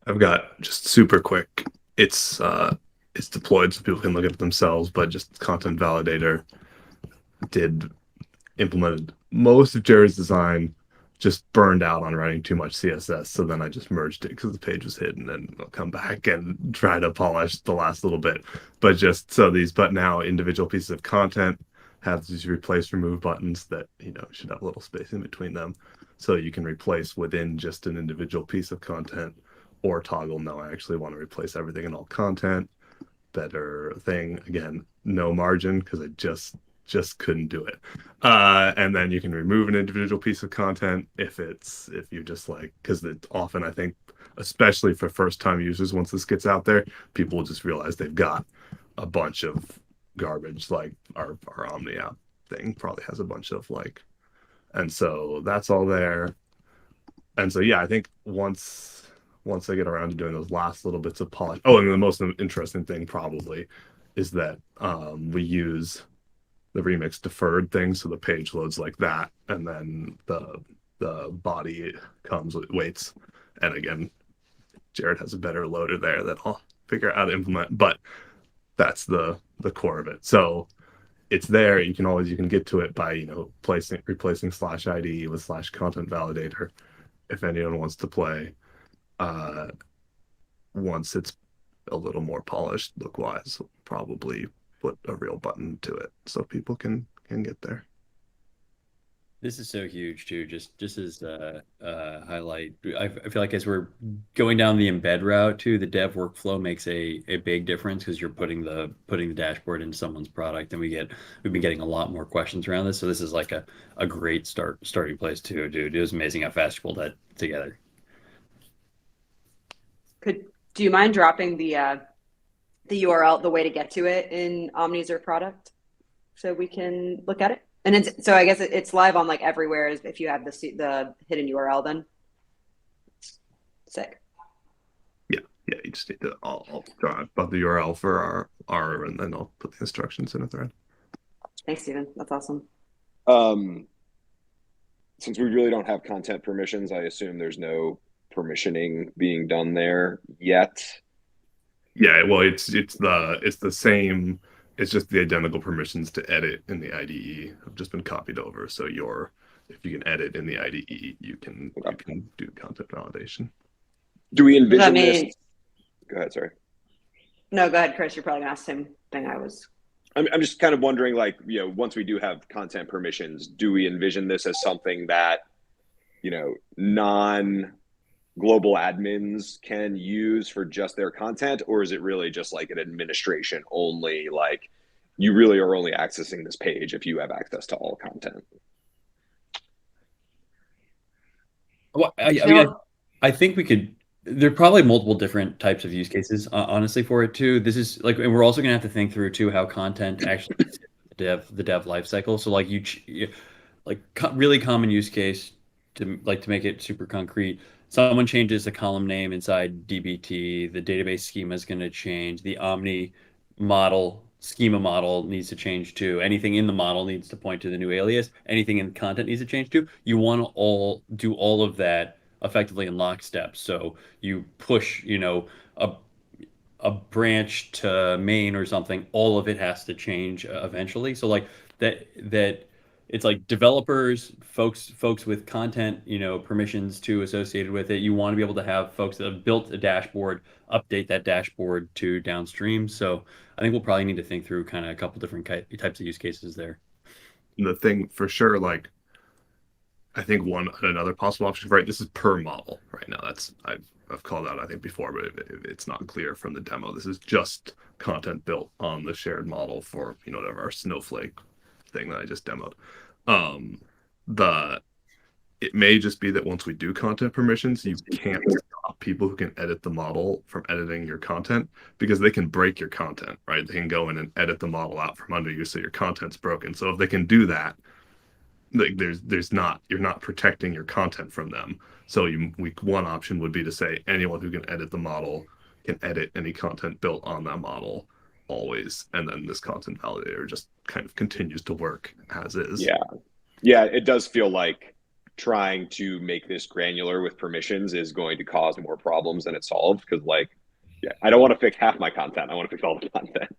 I've got just super quick. It's deployed so people can look at it themselves, but just content validator did implemented most of Jared's design, just burned out on writing too much CSS. So then I just merged it because the page was hidden, and I'll come back and try to polish the last little bit. But just so these, but now individual pieces of content have these replace remove buttons that, should have a little space in between them. So you can replace within just an individual piece of content or toggle, no, I actually want to replace everything in all content. Better thing. Again, no margin because I just couldn't do it. And then you can remove an individual piece of content if you just like, because often I think, especially for first time users, once this gets out there, people will just realize they've got a bunch of garbage. Like our Omni app thing probably has a bunch of like, and so that's all there. And so yeah, I think once I get around to doing those last little bits of polish. Oh, and the most interesting thing probably is that we use the remix deferred thing, so the page loads like that, and then the body comes with waits. And again, Jared has a better loader there that I'll figure out how to implement, but that's the core of it. So it's there. You can get to it by replacing slash ID with slash content validator if anyone wants to play. Uh, Once it's a little more polished look wise, probably put a real button to it so people can get there. This is so huge too. Just as highlight, I feel like as we're going down the embed route too, the dev workflow makes a big difference because you're putting the dashboard into someone's product, and we've been getting a lot more questions around this. So this is like a great starting place too, dude. It was amazing how fast you pulled that together. Could do you mind dropping the URL, the way to get to it in Omni's or product, so we can look at it? And so I guess it's live on like everywhere if you have the hidden URL. Then sick. Yeah, yeah. You just need to. I'll draw about the URL for our, and then I'll put the instructions in a thread. Thanks, Steven. That's awesome. Um, since we really don't have content permissions, I assume there's no permissioning being done there yet. Yeah, well, it's the same. It's just the identical permissions to edit in the IDE have just been copied over. So if you can edit in the IDE, you can do content validation. Do we Does that envision this? mean Go ahead, sorry. no? Go ahead, Chris. You're probably gonna ask the same thing I was. I'm just kind of wondering, like, once we do have content permissions, do we envision this as something that, non global admins can use for just their content, or is it really just like an administration only, like you really are only accessing this page if you have access to all content? Well, You I mean, know, I think we could. There are probably multiple different types of use cases, honestly, for it too. This is like, and we're also gonna have to think through too how content actually fits in the dev life cycle. So like like really common use case to make it super concrete. Someone changes the column name inside DBT, the database schema is going to change. The Omni model schema model needs to change too. Anything in the model needs to point to the new alias. Anything in the content needs to change too. You want to all do all of that effectively in lockstep. So you push, a branch to main or something, all of it has to change eventually. So like that it's like developers, folks with content, permissions to associated with it. You want to be able to have folks that have built a dashboard update that dashboard to downstream. So I think we'll probably need to think through kind of a couple different types of use cases there. And the thing for sure, like I think another possible option, right? This is per model right now. I've called out I think before, but it's not clear from the demo. This is just content built on the shared model for whatever our Snowflake thing that I just demoed. Um, the It may just be that once we do content permissions, you can't stop people who can edit the model from editing your content because they can break your content, right? They can go in and edit the model out from under you, so your content's broken. So if they can do that, like there's not you're not protecting your content from them. So one option would be to say anyone who can edit the model can edit any content built on that model always, and then this content validator just kind of continues to work as is. Yeah. Yeah, it does feel like trying to make this granular with permissions is going to cause more problems than it solves. Because like, yeah, I don't want to fix half my content. I want to fix all the content.